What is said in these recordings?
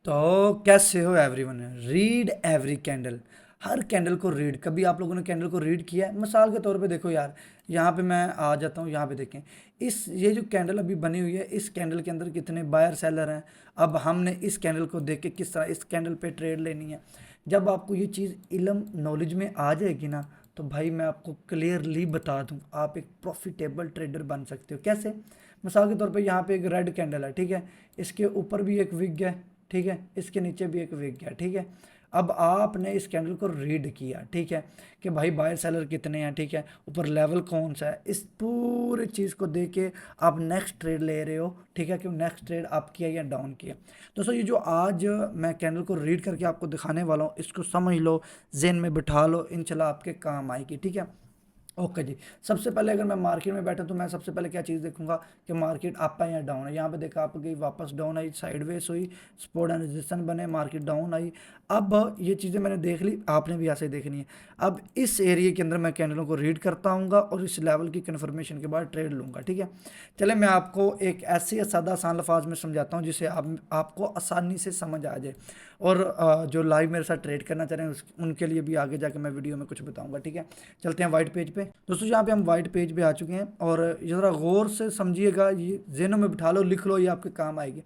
तो कैसे हो एवरीवन। रीड एवरी कैंडल, हर कैंडल को रीड। कभी आप लोगों ने कैंडल को रीड किया है? मिसाल के तौर पे देखो यार, यहाँ पे मैं आ जाता हूँ, यहाँ पे देखें इस ये जो कैंडल अभी बनी हुई है, इस कैंडल के अंदर कितने बायर सेलर हैं। अब हमने इस कैंडल को देख के किस तरह इस कैंडल पे ट्रेड लेनी है। जब आपको ये चीज़ इल्म नॉलेज में आ जाएगी ना, तो भाई मैं आपको क्लियरली बता दूँ, आप एक प्रॉफिटेबल ट्रेडर बन सकते हो। कैसे? मिसाल के तौर पे यहाँ पे एक रेड कैंडल है, ठीक है, इसके ऊपर भी एक विग है, ठीक है, इसके नीचे भी एक विग है, ठीक है। अब आपने इस कैंडल को रीड किया, ठीक है, कि भाई बायर सेलर कितने हैं, ठीक है, ऊपर लेवल कौन सा है, इस पूरी चीज़ को देख के आप नेक्स्ट ट्रेड ले रहे हो, ठीक है, कि नेक्स्ट ट्रेड आप किया या डाउन किया। दोस्तों ये जो आज मैं कैंडल को रीड करके आपको दिखाने वाला हूँ, इसको समझ लो, जेन में बिठा लो, इंशाल्लाह आपके काम आएगी, ठीक है। ओके जी। सबसे पहले अगर मैं मार्केट में बैठा तो मैं सबसे पहले क्या चीज़ देखूंगा कि मार्केट अप है या डाउन है। यहाँ पे देखा आप गई, वापस डाउन आई, साइडवेज हुई, सपोर्ट एंड रेजिस्टेंस बने, मार्केट डाउन आई। अब ये चीज़ें मैंने देख ली, आपने भी ऐसे देखनी है। अब इस एरिया के अंदर मैं कैंडलों को रीड करता हूँगा और इस लेवल की कन्फर्मेशन के बाद ट्रेड लूँगा, ठीक है। चले मैं आपको एक ऐसे सादा आसान लफाज में समझाता हूँ जिसे आपको आसानी से समझ आ जाए, और जो लाइव मेरे साथ ट्रेड करना चाह रहे हैं उनके लिए भी आगे जाके मैं वीडियो में कुछ बताऊंगा, ठीक है। चलते हैं वाइट पेज पे। दोस्तों यहाँ पे हम वाइट पेज पे आ चुके हैं, और ये ज़रा गौर से समझिएगा, ये जेनों में बिठा लो, लिख लो, ये आपके काम आएगी।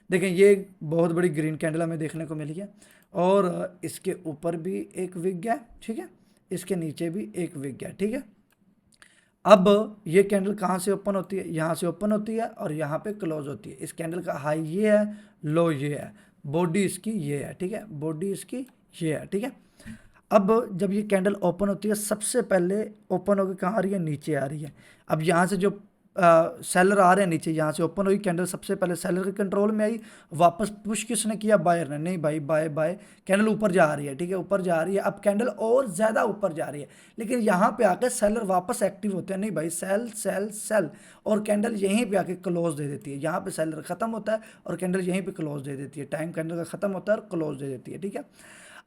देखें ये एक बहुत बड़ी ग्रीन कैंडल हमें देखने को मिली है, और इसके ऊपर भी एक विग है, ठीक है, इसके नीचे भी एक विग है, ठीक है। अब ये कैंडल कहाँ से ओपन होती है? यहाँ से ओपन होती है और यहाँ पे क्लोज होती है। इस कैंडल का हाई ये है, लो ये है, बॉडी इसकी ये है, ठीक है, बॉडी इसकी ये है, ठीक है। अब जब ये कैंडल ओपन होती है, सबसे पहले ओपन होकर कहाँ आ रही है? नीचे आ रही है। अब यहाँ से जो सेलर आ रहे हैं नीचे, यहाँ से ओपन हुई कैंडल, सबसे पहले सेलर के कंट्रोल में आई, वापस पुश किसने किया? बायर ने। नहीं भाई, बाय बाय, कैंडल ऊपर जा रही है, ठीक है, ऊपर जा रही है। अब कैंडल और ज़्यादा ऊपर जा रही है, लेकिन यहाँ पे आकर सेलर वापस एक्टिव होते हैं। नहीं भाई, सेल सेल सेल, और कैंडल यहीं पे आके क्लोज दे देती है। यहाँ पे सेलर खत्म होता है और कैंडल यहीं पे क्लोज दे देती है। टाइम कैंडल का खत्म होता है और क्लोज दे देती है, ठीक है।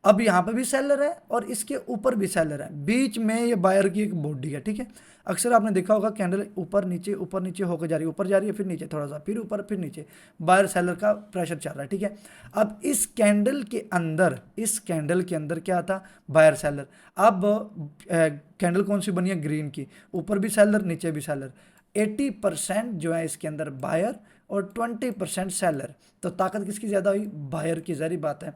अब यहाँ पे भी सेलर है और इसके ऊपर भी सेलर है, बीच में ये बायर की एक बॉडी है, ठीक है। अक्सर आपने देखा होगा कैंडल ऊपर नीचे होकर जा रही है, ऊपर जा रही है, फिर नीचे थोड़ा सा, फिर ऊपर, फिर नीचे, बायर सेलर का प्रेशर चल रहा है, ठीक है। अब इस कैंडल के अंदर क्या था? Buyer seller. अब कैंडल कौन सी बनी है? ग्रीन की। ऊपर भी सेलर, नीचे भी सेलर। 80% जो है इसके अंदर बायर और 20% सेलर। तो ताकत किसकी ज़्यादा हुई? बायर की, ज़ाहिर बात है।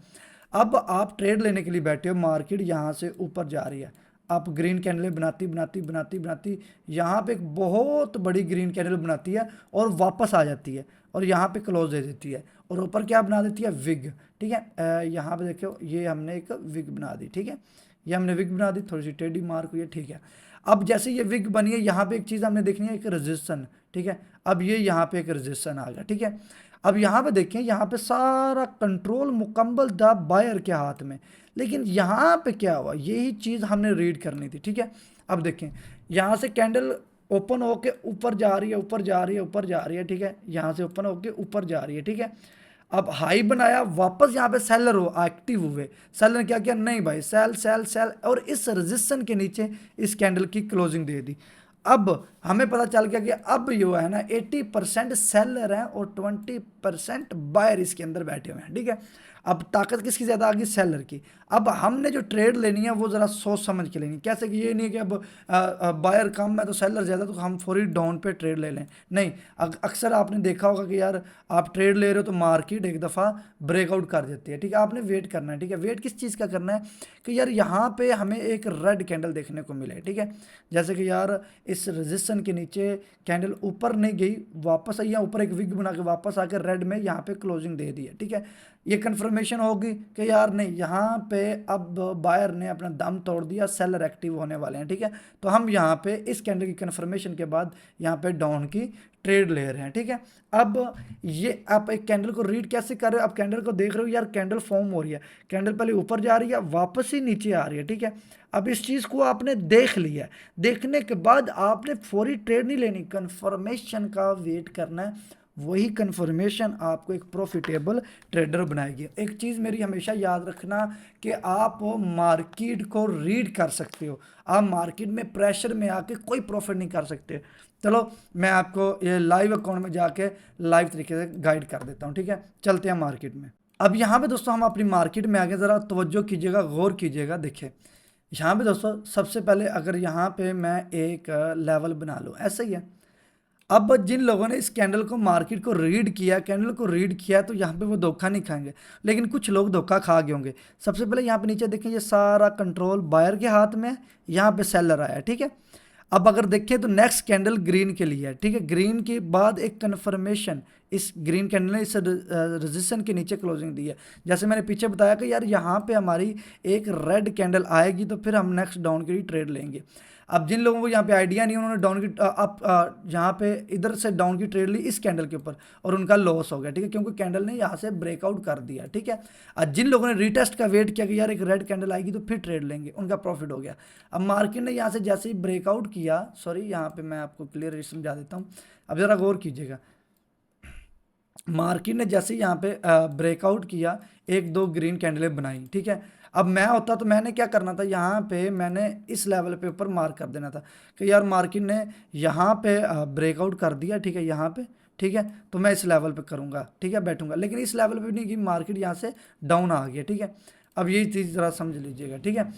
अब आप ट्रेड लेने के लिए बैठे हो, मार्केट यहाँ से ऊपर जा रही है, आप ग्रीन कैंडल बनाती यहाँ पे एक बहुत बड़ी ग्रीन कैंडल बनाती है और वापस आ जाती है और यहाँ पे क्लोज दे देती है, और ऊपर क्या बना देती है? विग, ठीक है। यहाँ पे देखो, ये हमने एक विग बना दी, ठीक है, ये हमने विग बना दी, थोड़ी सी टेढ़ी मार्क हुई है, ठीक है। अब जैसे ये विग बनी है, यहाँ पे एक चीज़ हमने देखनी है, एक रजिस्टेंस, ठीक है। अब ये यहाँ पे एक रजिस्टेंस आ गया, ठीक है। अब यहाँ पे देखें, यहाँ पे सारा कंट्रोल मुकम्मल द बायर के हाथ में, लेकिन यहाँ पे क्या हुआ? यही चीज़ हमने रीड करनी थी, ठीक है। अब देखें, यहाँ से कैंडल ओपन होके ऊपर जा रही है, ऊपर जा रही है, ऊपर जा रही है, ठीक है, यहाँ से ओपन होके ऊपर जा रही है, ठीक है। अब हाई बनाया, वापस यहाँ पे सेलर हो एक्टिव हुए, सेलर ने क्या किया? नहीं भाई, सेल सेल सेल, और इस रेजिस्टेंस के नीचे इस कैंडल की क्लोजिंग दे दी। अब हमें पता चल गया कि अब जो है ना 80% सेलर हैं और 20% बायर इसके अंदर बैठे हुए हैं, ठीक है। अब ताकत किसकी ज़्यादा आ गई? सेलर की। अब हमने जो ट्रेड लेनी है वो ज़रा सोच समझ के लेनी है। कैसे कि ये नहीं है कि अब बायर कम है तो सेलर ज़्यादा, तो हम फौरी डाउन पे ट्रेड ले लें। नहीं, अक्सर आपने देखा होगा कि यार आप ट्रेड ले रहे हो तो मार्केट एक दफ़ा ब्रेकआउट कर देती है, ठीक है। आपने वेट करना है, ठीक है। वेट किस चीज़ का करना है? कि यार यहाँ पे हमें एक रेड कैंडल देखने को मिले, ठीक है। जैसे कि यार इस रेजिस्टेंस के नीचे कैंडल ऊपर नहीं गई, वापस आई, यहाँ ऊपर एक विग बना के वापस आकर रेड में यहाँ पे क्लोजिंग दे दी है, ठीक है। ये कंफर्मेशन होगी कि यार नहीं, यहाँ पे अब बायर ने अपना दम तोड़ दिया, सेलर एक्टिव होने वाले हैं, ठीक है। तो हम यहाँ पे इस कैंडल की कंफर्मेशन के बाद यहाँ पे डाउन की ट्रेड ले रहे हैं, ठीक है। अब ये आप एक कैंडल को रीड कैसे कर रहे हो? आप कैंडल को देख रहे हो, यार कैंडल फॉर्म हो रही है, कैंडल पहले ऊपर जा रही है, वापस ही नीचे आ रही है, ठीक है। अब इस चीज़ को आपने देख लिया, देखने के बाद आपने फौरी ट्रेड नहीं लेनी, कंफर्मेशन का वेट करना है। वही कंफर्मेशन आपको एक प्रॉफिटेबल ट्रेडर बनाएगी। एक चीज़ मेरी हमेशा याद रखना कि आप मार्केट को रीड कर सकते हो, आप मार्केट में प्रेशर में आके कोई प्रॉफिट नहीं कर सकते। चलो मैं आपको ये लाइव अकाउंट में जाके लाइव तरीके से गाइड कर देता हूँ, ठीक है। चलते हैं मार्केट में। अब यहाँ पे दोस्तों हम अपनी मार्केट में आगे ज़रा तवज्जो कीजिएगा, गौर कीजिएगा। देखिए यहाँ पे दोस्तों सबसे पहले अगर यहाँ पे मैं एक लेवल बना लूँ, ऐसा ही है। अब जिन लोगों ने इस कैंडल को मार्केट को रीड किया, कैंडल को रीड किया, तो यहाँ पे वो धोखा नहीं खाएंगे, लेकिन कुछ लोग धोखा खा गए होंगे। सबसे पहले यहाँ पे नीचे देखें, ये सारा कंट्रोल बायर के हाथ में है, यहाँ पे सेलर आया, ठीक है। अब अगर देखें तो नेक्स्ट कैंडल ग्रीन के लिए है, ठीक है। ग्रीन के बाद एक कन्फर्मेशन, इस ग्रीन कैंडल ने इस रेजिस्टेंस के नीचे क्लोजिंग दी है। जैसे मैंने पीछे बताया कि यार यहाँ पे हमारी एक रेड कैंडल आएगी तो फिर हम नेक्स्ट डाउन की ट्रेड लेंगे। अब जिन लोगों को यहाँ पे आइडिया नहीं, उन्होंने डाउन की आप यहाँ पे इधर से डाउन की ट्रेड ली इस कैंडल के ऊपर, और उनका लॉस हो गया, ठीक है, क्योंकि कैंडल ने यहाँ से ब्रेकआउट कर दिया, ठीक है। अब जिन लोगों ने रीटेस्ट का वेट किया कि यार एक रेड कैंडल आएगी तो फिर ट्रेड लेंगे, उनका प्रॉफिट हो गया। अब मार्केट ने यहाँ से जैसे ही ब्रेकआउट किया, सॉरी यहाँ पे मैं आपको क्लियर समझा देता हूँ, अब ज़रा गौर कीजिएगा। मार्केट ने जैसे यहाँ पे ब्रेकआउट किया, एक दो ग्रीन कैंडलें बनाई, ठीक है। अब मैं होता तो मैंने क्या करना था, यहाँ पे मैंने इस लेवल पे ऊपर मार्क कर देना था कि यार मार्केट ने यहाँ पे ब्रेकआउट कर दिया, ठीक है, यहाँ पे, ठीक है, तो मैं इस लेवल पे करूँगा, ठीक है, बैठूंगा। लेकिन इस लेवल पे नहीं कि मार्केट यहाँ से डाउन आ गया, ठीक है। अब यही चीज़ ज़रा समझ लीजिएगा, ठीक है।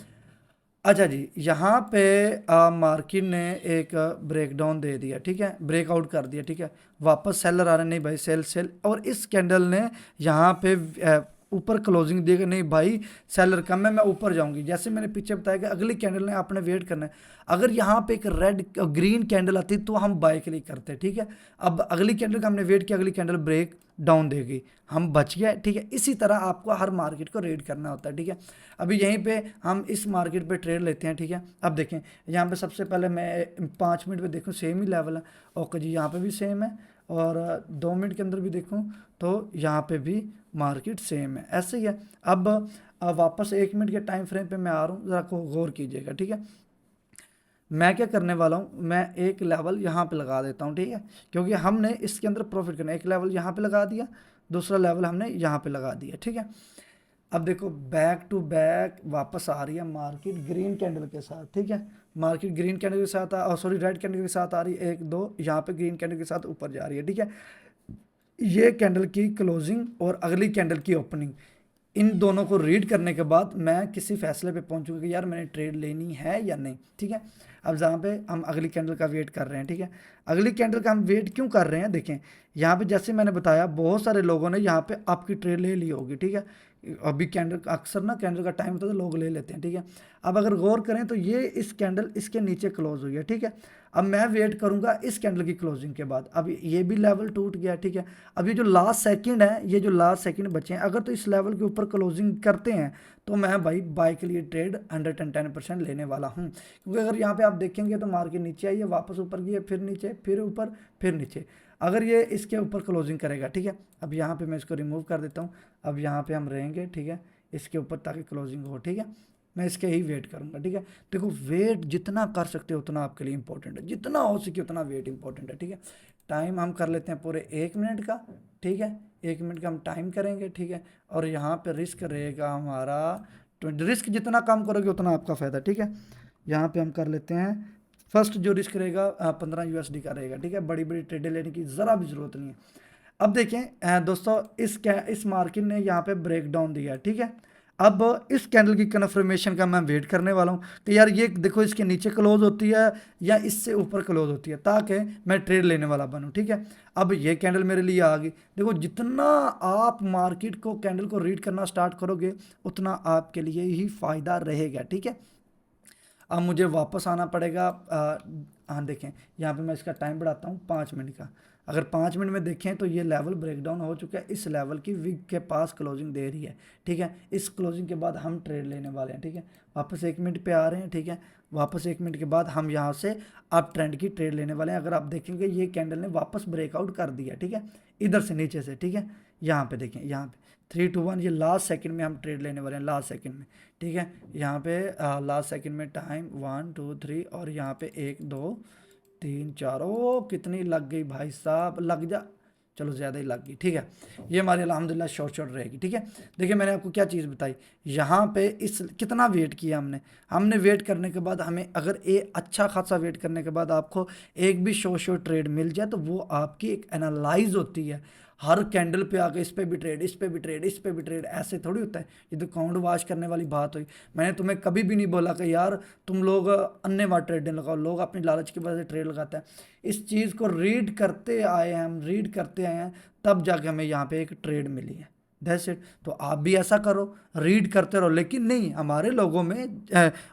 अच्छा जी, यहाँ पे मार्केट ने एक ब्रेकडाउन दे दिया, ठीक है, ब्रेकआउट कर दिया, ठीक है। वापस सेलर आ रहे, नहीं भाई सेल सेल, और इस कैंडल ने यहाँ पे ऊपर क्लोजिंग देगा, नहीं भाई सेलर कम है, मैं ऊपर जाऊंगी। जैसे मैंने पीछे बताया कि अगली कैंडल ने आपने वेट करना है, अगर यहाँ पे एक रेड ग्रीन कैंडल आती तो हम बाय के लिए करते, ठीक है। अब अगली कैंडल का हमने वेट किया, अगली कैंडल ब्रेक डाउन देगी, हम बच गए, ठीक है। इसी तरह आपको हर मार्केट को रीड करना होता है, ठीक है। अभी यहीं पे हम इस मार्केट पे ट्रेड लेते हैं, ठीक है। अब देखें यहाँ पे सबसे पहले मैं 5 मिनट पे देखूँ सेम ही लेवल है, ओके जी, यहाँ पे भी सेम है, और 2 मिनट के अंदर भी देखूँ तो यहाँ पे भी मार्केट सेम है, ऐसे ही है। अब वापस 1 मिनट के टाइम फ्रेम पे मैं आ रहा हूँ, ज़रा को गौर कीजिएगा, ठीक है। मैं क्या करने वाला हूँ, मैं एक लेवल यहाँ पे लगा देता हूँ, ठीक है, क्योंकि हमने इसके अंदर प्रॉफिट करना है। एक लेवल यहाँ पे लगा दिया, दूसरा लेवल हमने यहाँ पे लगा दिया, ठीक है। अब देखो बैक टू बैक वापस आ रही है मार्केट ग्रीन कैंडल के साथ, ठीक है। मार्केट ग्रीन कैंडल के साथ सॉरी रेड कैंडल के साथ आ रही है, एक दो यहाँ पे ग्रीन कैंडल के साथ ऊपर जा रही है, ठीक है। ये कैंडल की क्लोजिंग और अगली कैंडल की ओपनिंग, इन दोनों को रीड करने के बाद मैं किसी फैसले पे पहुंचूंगा कि यार मैंने ट्रेड लेनी है या नहीं, ठीक है। अब जहाँ पे हम अगली कैंडल का वेट कर रहे हैं, ठीक है। अगली कैंडल का हम वेट क्यों कर रहे हैं, देखें यहाँ पे जैसे मैंने बताया बहुत सारे लोगों ने यहाँ पे आपकी ट्रेड ले ली होगी, ठीक है। अभी कैंडल अक्सर ना कैंडल का टाइम होता है तो लोग ले लेते हैं, ठीक है। अब अगर गौर करें तो ये इस कैंडल इसके नीचे क्लोज हुई है, ठीक है। अब मैं वेट करूंगा इस कैंडल की क्लोजिंग के बाद। अब ये भी लेवल टूट गया, ठीक है। अब ये जो लास्ट सेकंड है, ये जो लास्ट सेकंड बचे हैं, अगर तो इस लेवल के ऊपर क्लोजिंग करते हैं तो मैं भाई बाय के लिए ट्रेड 110% लेने वाला हूँ, क्योंकि अगर यहाँ पे आप देखेंगे तो मार्केट नीचे आई है, वापस ऊपर गई है, फिर नीचे, फिर ऊपर, फिर नीचे। अगर ये इसके ऊपर क्लोजिंग करेगा, ठीक है। अब यहाँ पे मैं इसको रिमूव कर देता हूँ, अब यहाँ पे हम रहेंगे, ठीक है, इसके ऊपर ताकि क्लोजिंग हो, ठीक है। मैं इसके ही वेट करूँगा, ठीक है। देखो वेट जितना कर सकते हो उतना आपके लिए इंपॉर्टेंट है, जितना हो सके उतना वेट इंपॉर्टेंट है, ठीक है। टाइम हम कर लेते हैं पूरे 1 मिनट का, ठीक है। 1 मिनट का हम टाइम करेंगे, ठीक है। और यहाँ पे रिस्क रहेगा हमारा, तो रिस्क जितना कम करोगे उतना आपका फ़ायदा, ठीक है। यहाँ पे हम कर लेते हैं, फर्स्ट जो रिस्क रहेगा 15 USD का रहेगा, ठीक है। बड़ी बड़ी ट्रेडें लेने की ज़रा भी ज़रूरत नहीं है। अब देखें दोस्तों इस मार्केट ने यहाँ पे ब्रेक डाउन दिया, ठीक है। अब इस कैंडल की कन्फर्मेशन का मैं वेट करने वाला हूँ कि यार ये देखो इसके नीचे क्लोज होती है या इससे ऊपर क्लोज होती है, ताकि मैं ट्रेड लेने वाला बनूँ, ठीक है। अब ये कैंडल मेरे लिए आ गई। देखो जितना आप मार्केट को कैंडल को रीड करना स्टार्ट करोगे उतना आपके लिए ही फ़ायदा रहेगा, ठीक है। अब मुझे वापस आना पड़ेगा, हाँ देखें यहाँ पे मैं इसका टाइम बढ़ाता हूँ 5 मिनट का। अगर 5 मिनट में देखें तो ये लेवल ब्रेकडाउन हो चुका है, इस लेवल की विग के पास क्लोजिंग दे रही है, ठीक है। इस क्लोजिंग के बाद हम ट्रेड लेने वाले हैं, ठीक है। वापस 1 मिनट पे आ रहे हैं, ठीक है। वापस 1 मिनट के बाद हम यहाँ से अप ट्रेंड की ट्रेड लेने वाले हैं। अगर आप देखेंगे ये कैंडल ने वापस ब्रेकआउट कर दिया, ठीक है, इधर से नीचे से, ठीक है। यहाँ पे देखें, यहाँ पे 3 2 1, ये लास्ट सेकंड में हम ट्रेड लेने वाले हैं, लास्ट सेकंड में, ठीक है। यहाँ पे लास्ट सेकंड में टाइम 1 2 3, और यहाँ पे 1 2 3 4, ओ कितनी लग गई भाई साहब, लग जा, चलो ज़्यादा ही लग गई, ठीक है। ये हमारी अल्हम्दुलिल्लाह शॉर्ट शॉर्ट रहेगी, ठीक है। देखिए मैंने आपको क्या चीज़ बताई, यहाँ पे इस कितना वेट किया हमने वेट करने के बाद हमें अगर अच्छा खासा वेट करने के बाद आपको एक भी शॉर्ट शॉर्ट ट्रेड मिल जाए तो वो आपकी एक एनालाइज होती है। हर कैंडल पे आके इस पे भी ट्रेड, इस पे भी ट्रेड, इस पे भी ट्रेड, ऐसे थोड़ी होता है। ये तो काउंट वाश करने वाली बात हुई। मैंने तुम्हें कभी भी नहीं बोला कि यार तुम लोग अन्यवार ट्रेड नहीं लगाओ। लोग अपनी लालच की वजह से ट्रेड लगाते हैं। इस चीज़ को रीड करते आए हैं हम, रीड करते आए हैं, तब जाके हमें यहाँ पे एक ट्रेड मिली है। That's it. तो आप भी ऐसा करो, रीड करते रहो। लेकिन नहीं, हमारे लोगों में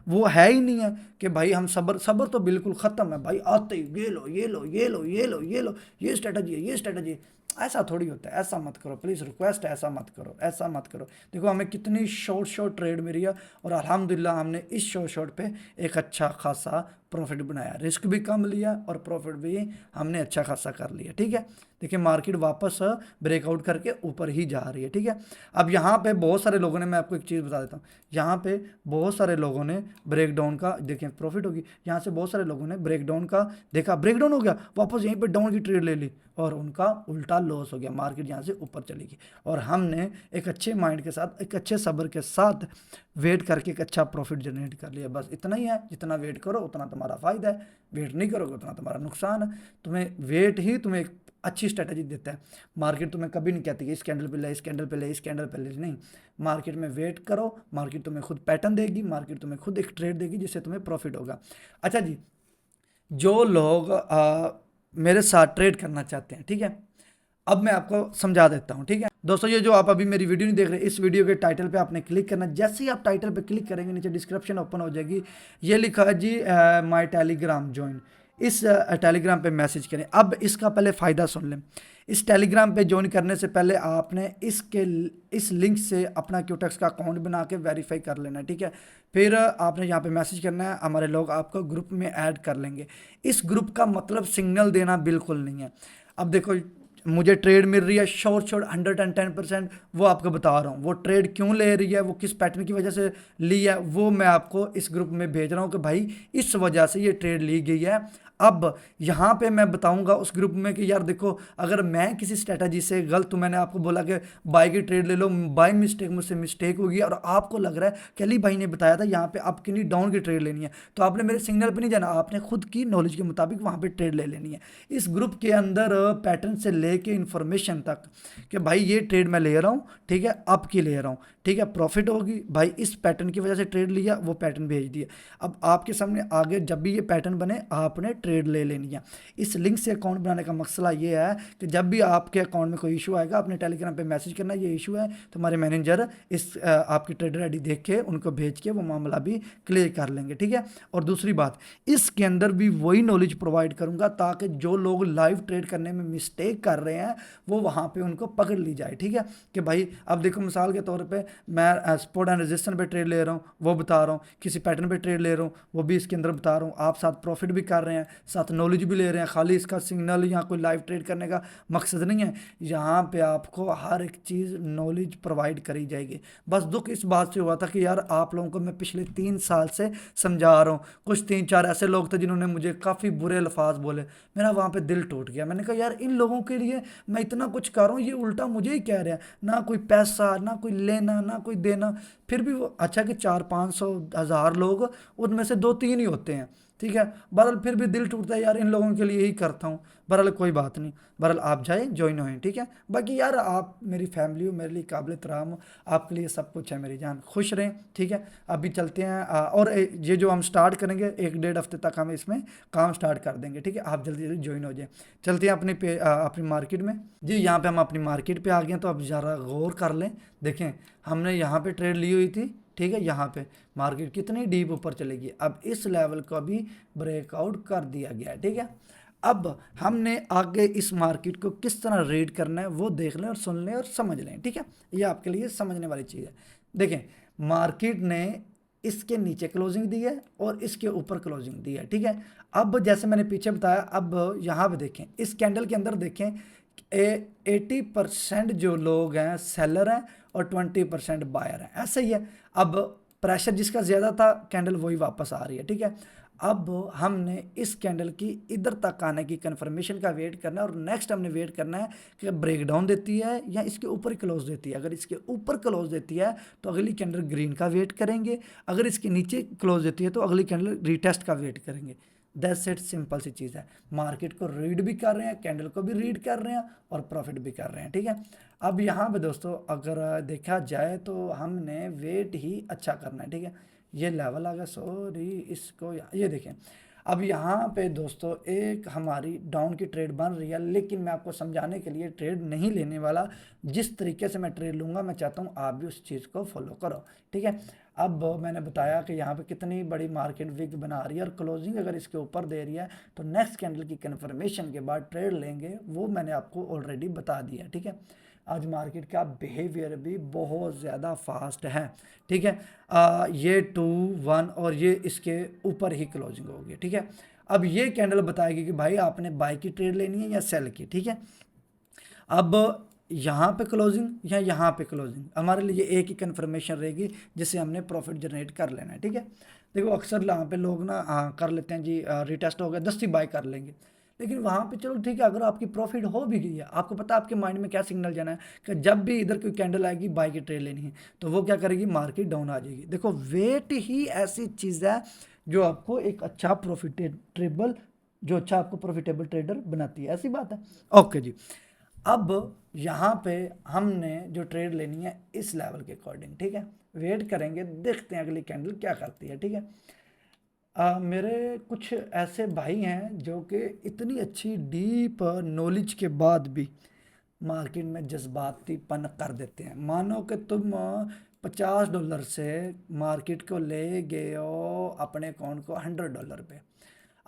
वो है ही नहीं है कि भाई हम सब्र, सब्र तो बिल्कुल ख़त्म है भाई। आते ही ये लो, ये लो, ये लो, ये लो, ये लो, ये स्ट्रेटजी है, ये स्ट्रेटजी है। ऐसा थोड़ी होता है। ऐसा मत करो प्लीज़, रिक्वेस्ट है, ऐसा मत करो, ऐसा मत करो। देखो हमें कितनी शॉर्ट शॉर्ट ट्रेड मिली है, और अल्हम्दुलिल्लाह हमने इस शॉर्ट शॉर्ट पे एक अच्छा खासा प्रॉफिट बनाया। रिस्क भी कम लिया और प्रॉफिट भी हमने अच्छा खासा कर लिया। ठीक है, देखिए मार्केट वापस ब्रेकआउट करके ऊपर ही जा रही है। ठीक है, अब यहाँ पे बहुत सारे लोगों ने, मैं आपको एक चीज़ बता देता हूँ, यहाँ पे बहुत सारे लोगों ने ब्रेकडाउन का, देखिए प्रॉफिट होगी, यहाँ से बहुत सारे लोगों ने ब्रेकडाउन का देखा, ब्रेकडाउन हो गया, वापस यहीं पे डाउन की ट्रेड ले ली, और उनका उल्टा लॉस हो गया, मार्केट यहाँ से ऊपर चली गई। और हमने एक अच्छे माइंड के साथ, एक अच्छे सब्र के साथ वेट करके एक अच्छा प्रॉफिट जनरेट कर लिया। बस इतना ही है, जितना वेट करो उतना तुम्हारा फ़ायदा है, वेट नहीं करोगे उतना तुम्हारा नुकसान है। तुम्हें वेट ही तुम्हें एक अच्छी स्ट्रेटजी देता है। मार्केट तुम्हें कभी नहीं कहती कि इस कैंडल पे ले, इस कैंडल पे ले, इस कैंडल पे ले, नहीं। मार्केट में वेट करो, मार्केट तुम्हें खुद पैटर्न देगी, मार्केट तुम्हें खुद एक ट्रेड देगी जिससे तुम्हें प्रॉफिट होगा। अच्छा जी, जो लोग मेरे साथ ट्रेड करना चाहते हैं, ठीक है, अब मैं आपको समझा देता हूं। ठीक है दोस्तों, ये जो आप अभी मेरी वीडियो नहीं देख रहे, इस वीडियो के टाइटल पे आपने क्लिक करना। जैसे ही आप टाइटल पे क्लिक करेंगे, नीचे डिस्क्रिप्शन ओपन हो जाएगी, ये लिखा है जी माय टेलीग्राम ज्वाइन। इस टेलीग्राम पे मैसेज करें। अब इसका पहले फ़ायदा सुन लें। इस टेलीग्राम पे ज्वाइन करने से पहले आपने इस लिंक से अपना क्यूटेक्स का अकाउंट बना के वेरीफाई कर लेना है। ठीक है, फिर आपने यहाँ पे मैसेज करना है, हमारे लोग आपको ग्रुप में ऐड कर लेंगे। इस ग्रुप का मतलब सिग्नल देना बिल्कुल नहीं है। अब देखो, मुझे ट्रेड मिल रही है शॉर्ट शॉर्ट 110%, वो आपको बता रहा हूँ। वो ट्रेड क्यों ले रही है, वो किस पैटर्न की वजह से ली है, वो मैं आपको इस ग्रुप में भेज रहा हूँ कि भाई इस वजह से ये ट्रेड ली गई है। अब यहाँ पे मैं बताऊंगा उस ग्रुप में कि यार देखो, अगर मैं किसी स्ट्रेटजी से गलत हूँ, मैंने आपको बोला कि बाय की ट्रेड ले लो, बाय मिस्टेक मुझसे मिस्टेक होगी, और आपको लग रहा है कि अली भाई ने बताया था यहाँ पे आप कितनी डाउन की ट्रेड लेनी है, तो आपने मेरे सिग्नल पे नहीं जाना, आपने खुद की नॉलेज के मुताबिक वहाँ पे ट्रेड ले लेनी है। इस ग्रुप के अंदर पैटर्न से लेके इन्फॉर्मेशन तक कि भाई ये ट्रेड मैं ले रहा हूँ, ठीक है, अब की ले रहा हूँ, ठीक है, प्रॉफिट होगी भाई, इस पैटर्न की वजह से ट्रेड लिया, वो पैटर्न भेज दिया। अब आपके सामने आगे जब भी ये पैटर्न बने, आपने ट्रेड ले लेनी है। इस लिंक से अकाउंट बनाने का मसला ये है कि जब भी आपके अकाउंट में कोई इशू आएगा, अपने टेलीग्राम पे मैसेज करना, ये इशू है, तो हमारे मैनेजर इस आपकी ट्रेडर आईडी देख के उनको भेज के वो मामला भी क्लियर कर लेंगे। ठीक है, और दूसरी बात, इसके अंदर भी वही नॉलेज प्रोवाइड करूंगा ताकि जो लोग लाइव ट्रेड करने में मिस्टेक कर रहे हैं वो वहाँ पे उनको पकड़ ली जाए। ठीक है, कि भाई अब देखो मिसाल के तौर पे मैं सपोर्ट एंड रेजिस्टेंस पे ट्रेड ले रहा हूँ, वो बता रहा हूँ, किसी पैटर्न पे ट्रेड ले रहा हूँ, वो भी इसके अंदर बता रहा हूँ, आप साथ प्रॉफिट भी कर रहे हैं, साथ नॉलेज भी ले रहे हैं। खाली इसका सिग्नल या कोई लाइव ट्रेड करने का मकसद नहीं है, यहाँ पे आपको हर एक चीज़ नॉलेज प्रोवाइड करी जाएगी। बस दुख इस बात से हुआ था कि यार आप लोगों को मैं पिछले 3 साल से समझा रहा हूँ, कुछ 3-4 ऐसे लोग थे जिन्होंने मुझे काफ़ी बुरे अल्फाज बोले, मेरा वहाँ पे दिल टूट गया। मैंने कहा यार इन लोगों के लिए मैं इतना कुछ कर रहा हूँ, ये उल्टा मुझे ही कह रहे हैं, ना कोई पैसा, ना कोई लेना, ना कोई देना, फिर भी वो अच्छा कि 400-500-1000 लोग, उनमें से 2-3 ही होते हैं। ठीक है, बहरहाल फिर भी दिल टूटता है यार, इन लोगों के लिए ही करता हूँ। बहरहाल कोई बात नहीं, बहरहाल आप जाए ज्वाइन होएं। ठीक है, बाकी यार आप मेरी फैमिली हो, मेरे लिए काबिल एहतराम हो, आपके लिए सब कुछ है, मेरी जान खुश रहें। ठीक है, अभी चलते हैं और ये जो हम स्टार्ट करेंगे 1-1.5 हफ्ते तक हम इसमें काम स्टार्ट कर देंगे। ठीक है, आप जल्दी जल्दी ज्वाइन हो जाए। चलते हैं अपनी मार्केट में जी। यहाँ पे हम अपनी मार्केट पे आ गए हैं, तो अब ज़रा गौर कर लें। देखें, हमने यहाँ पे ट्रेड ली हुई थी, ठीक है, यहाँ पे मार्केट कितनी डीप ऊपर चलेगी, अब इस लेवल को भी ब्रेकआउट कर दिया गया। ठीक है, अब हमने आगे इस मार्केट को किस तरह रीड करना है वो देख लें और सुन लें और समझ लें। ठीक है, ये आपके लिए समझने वाली चीज़ है। देखें, मार्केट ने इसके नीचे क्लोजिंग दी है और इसके ऊपर क्लोजिंग दी है। ठीक है, अब जैसे मैंने पीछे बताया, अब यहाँ पे देखें, इस कैंडल के अंदर देखें, 80% जो लोग हैं सेलर हैं और 20% बायर हैं, ऐसा ही है। अब प्रेशर जिसका ज़्यादा था, कैंडल वही वापस आ रही है। ठीक है, अब हमने इस कैंडल की इधर तक आने की कंफर्मेशन का वेट करना है, और नेक्स्ट हमने वेट करना है कि ब्रेक डाउन देती है या इसके ऊपर क्लोज देती है। अगर इसके ऊपर क्लोज देती है तो अगली कैंडल ग्रीन का वेट करेंगे, अगर इसके नीचे क्लोज देती है तो अगली कैंडल रीटेस्ट का वेट करेंगे। दैट्स इट, सिंपल सी चीज़ है। मार्केट को रीड भी कर रहे हैं, कैंडल को भी रीड कर रहे हैं और प्रॉफिट भी कर रहे हैं, ठीक है। अब यहाँ पे दोस्तों अगर देखा जाए तो हमने वेट ही अच्छा करना है, ठीक है। ये लेवल आ गया, सॉरी इसको ये देखें। अब यहाँ पे दोस्तों एक हमारी डाउन की ट्रेड बन रही है, लेकिन मैं आपको समझाने के लिए ट्रेड नहीं लेने वाला। जिस तरीके से मैं ट्रेड लूँगा मैं चाहता हूँ आप भी उस चीज़ को फॉलो करो, ठीक है। अब मैंने बताया कि यहाँ पे कितनी बड़ी मार्केट विक बना रही है और क्लोजिंग अगर इसके ऊपर दे रही है तो नेक्स्ट कैंडल की कन्फर्मेशन के बाद ट्रेड लेंगे, वो मैंने आपको ऑलरेडी बता दिया, ठीक है। आज मार्केट का बिहेवियर भी बहुत ज़्यादा फास्ट है, ठीक है। ये 2-1 और ये इसके ऊपर ही क्लोजिंग होगी, ठीक है। अब ये कैंडल बताएगी कि भाई आपने बाय की ट्रेड लेनी है या सेल की, ठीक है। अब यहाँ पे क्लोजिंग या यहाँ पे क्लोजिंग हमारे लिए एक ही कन्फर्मेशन रहेगी जिससे हमने प्रॉफिट जनरेट कर लेना है, ठीक है। देखो अक्सर यहाँ पे लोग ना कर लेते हैं जी, रिटेस्ट हो गया 10 ही बाय कर लेंगे, लेकिन वहाँ पे चलो ठीक है, अगर आपकी प्रॉफिट हो भी गई है, आपको पता है आपके माइंड में क्या सिग्नल जाना है कि जब भी इधर कोई कैंडल आएगी बाय की ट्रेड लेनी है, तो वो क्या करेगी, मार्केट डाउन आ जाएगी। देखो वेट ही ऐसी चीज़ है जो आपको एक अच्छा प्रॉफिटेबल आपको प्रॉफिटेबल ट्रेडर बनाती है, ऐसी बात है। ओके जी, अब यहाँ पे हमने जो ट्रेड लेनी है इस लेवल के अकॉर्डिंग, ठीक है। वेट करेंगे, देखते हैं अगली कैंडल क्या करती है, ठीक है। मेरे कुछ ऐसे भाई हैं जो कि इतनी अच्छी डीप नॉलेज के बाद भी मार्केट में जज्बातीपन कर देते हैं। मानो कि तुम $50 से मार्केट को ले गए हो अपने अकाउंट को $100 पे,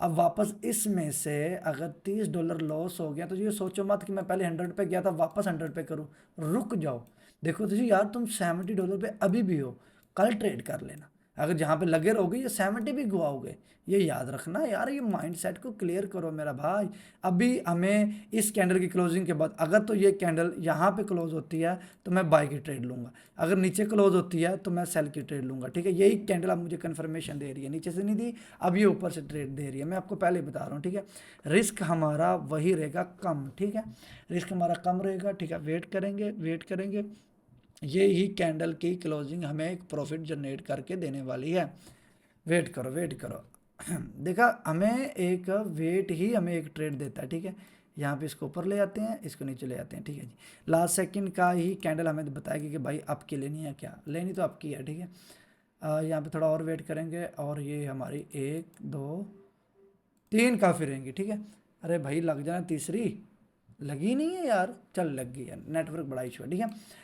अब वापस इसमें से अगर $30 लॉस हो गया तो ये सोचो मत कि मैं पहले 100 पे गया था वापस 100 पे करूँ, रुक जाओ। देखो तो जी यार, तुम $70 पे अभी भी हो, कल ट्रेड कर लेना। अगर जहाँ पे लगे रहोगे ये 70 भी गवाओगे, ये याद रखना यार, ये माइंडसेट को क्लियर करो मेरा भाई। अभी हमें इस कैंडल की क्लोजिंग के बाद अगर तो ये कैंडल यहाँ पे क्लोज होती है तो मैं बाय की ट्रेड लूँगा, अगर नीचे क्लोज होती है तो मैं सेल की ट्रेड लूँगा, ठीक है। यही कैंडल अब मुझे कन्फर्मेशन दे रही है, नीचे से नहीं दी, अब ये ऊपर से ट्रेड दे रही है, मैं आपको पहले ही बता रहा हूँ, ठीक है। रिस्क हमारा वही रहेगा कम, ठीक है, रिस्क हमारा कम रहेगा, ठीक है। वेट करेंगे, वेट करेंगे, ये ही कैंडल की क्लोजिंग हमें एक प्रॉफिट जनरेट करके देने वाली है। वेट करो, वेट करो। देखा, हमें एक वेट ही हमें एक ट्रेड देता है, ठीक है। यहाँ पे इसको ऊपर ले आते हैं, इसको नीचे ले आते हैं, ठीक है जी। लास्ट सेकंड का ही कैंडल हमें बताएगी कि भाई आपकी लेनी है, क्या लेनी तो आपकी है, ठीक है। यहाँ पे थोड़ा और वेट करेंगे और ये हमारी 1 2 3 काफ़ी रहेंगी, ठीक है। अरे भाई लग जाना, तीसरी लगी नहीं है यार, चल लग गई है, नेटवर्क बड़ा इशू है, ठीक है।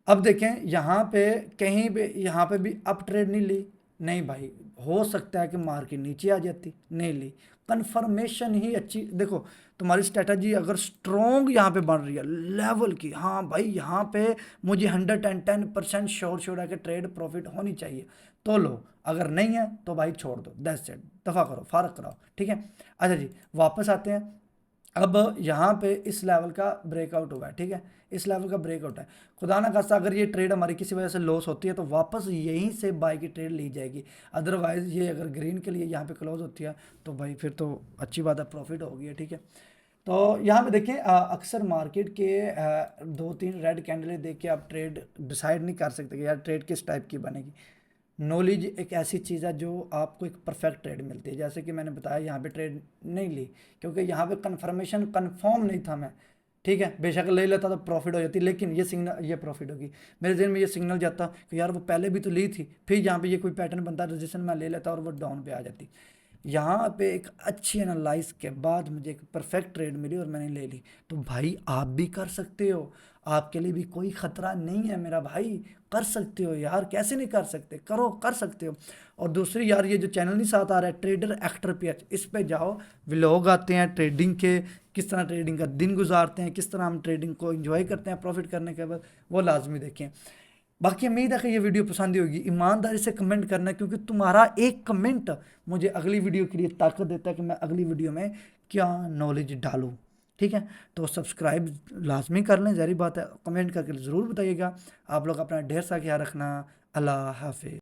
अब देखें यहाँ पे कहीं पे यहाँ पे भी अप ट्रेड नहीं ली, नहीं भाई, हो सकता है कि मार्केट नीचे आ जाती, नहीं ली। कन्फर्मेशन ही अच्छी, देखो तुम्हारी स्ट्रेटजी अगर स्ट्रॉन्ग यहाँ पे बन रही है लेवल की, हाँ भाई यहाँ पे मुझे 110% श्योर है कि ट्रेड प्रॉफिट होनी चाहिए तो लो, अगर नहीं है तो भाई छोड़ दो, दैट्स इट, दफ़ा करो, फारक कराओ, ठीक है। अच्छा जी, वापस आते हैं। अब यहाँ पे इस लेवल का ब्रेकआउट हुआ है, ठीक है, इस लेवल का ब्रेकआउट है। खुदा ना खास्ता अगर ये ट्रेड हमारी किसी वजह से लॉस होती है तो वापस यहीं से बाय की ट्रेड ली जाएगी, अदरवाइज़ ये अगर ग्रीन के लिए यहाँ पे क्लोज होती है तो भाई फिर तो अच्छी बात है, प्रॉफिट हो गई है, ठीक है। तो यहाँ पे देखें अक्सर मार्केट के 2-3 रेड कैंडल देख के आप ट्रेड डिसाइड नहीं कर सकते कि यार ट्रेड किस टाइप की बनेगी। नॉलेज एक ऐसी चीज़ है जो आपको एक परफेक्ट ट्रेड मिलती है, जैसे कि मैंने बताया यहाँ पे ट्रेड नहीं ली क्योंकि यहाँ पे कंफर्मेशन कंफर्म नहीं था मैं, ठीक है। बेशक ले लेता तो प्रॉफिट हो जाती, लेकिन ये सिग्नल, ये प्रॉफिट होगी, मेरे दिन में ये सिग्नल जाता कि यार वो पहले भी तो ली थी, फिर यहाँ पे ये कोई पैटर्न बनता रजिस्ट्रेशन मैं ले लेता और वो डाउन पे आ जाती। यहाँ पे एक अच्छी एनालाइज के बाद मुझे एक परफेक्ट ट्रेड मिली और मैंने ले ली। तो भाई आप भी कर सकते हो, आपके लिए भी कोई ख़तरा नहीं है मेरा भाई, कर सकते हो यार, कैसे नहीं कर सकते, करो, कर सकते हो। और दूसरी यार, ये जो चैनल नहीं साथ आ रहा है ट्रेडर एक्टर PH, इस पे जाओ, व्लॉग आते हैं ट्रेडिंग के, किस तरह ट्रेडिंग का दिन गुजारते हैं, किस तरह हम ट्रेडिंग को एंजॉय करते हैं प्रॉफिट करने के बाद, वो लाजमी देखें। बाकी उम्मीद है कि ये वीडियो पसंद ही होगी, ईमानदारी से कमेंट करना क्योंकि तुम्हारा एक कमेंट मुझे अगली वीडियो के लिए ताकत देता है कि मैं अगली वीडियो में क्या नॉलेज डालूँ, ठीक है। तो सब्सक्राइब लाजमी कर लें, ज़ाहिर बात है, कमेंट करके ज़रूर बताइएगा। आप लोग अपना ढेर सा ख्याल रखना, अल्लाह हाफिज़।